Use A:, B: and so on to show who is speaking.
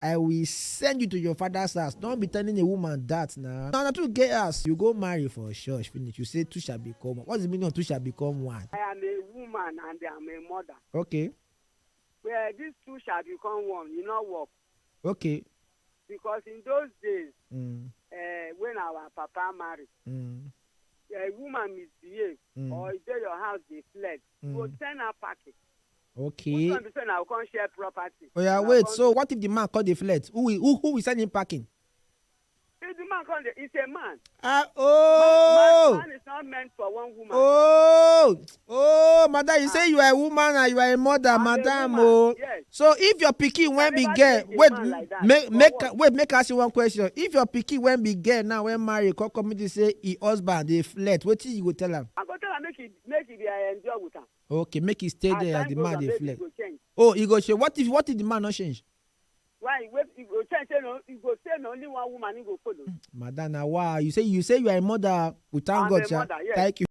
A: I will send you to your father's house. Don't be telling a woman that now. Now to get us, you go marry for church, finish. You say two shall become one. What's the meaning of two shall become one?
B: I am a woman and I am a mother.
A: Okay.
B: Where these two shall become one, you know what?
A: Okay.
B: Because in those days, when our papa married, a woman misbehave or if they your house they fled, you will send her package.
A: Okay.
B: Which one I will come share property.
A: Oh yeah, wait. So what if the man called the flat? Who will send him packing?
B: If the man come, it's a man. Man is not meant for one woman.
A: Madam, you say you are a woman and you are a mother, madam.
B: Yes.
A: So if your pikin when be girl, make ask you one question. If your pikin when be girl now when marry, come community say he husband they flirt, what you go tell him?
B: I go tell him make it enjoy with her.
A: Okay, make it stay there as the man they flirt.
B: Oh,
A: he go change. What if the man not change?
B: Why? He go change. He go say only one woman. He go follow.
A: Madam, now wow, you say you are a mother. We thank God.
B: Mother, yes.
A: Thank you.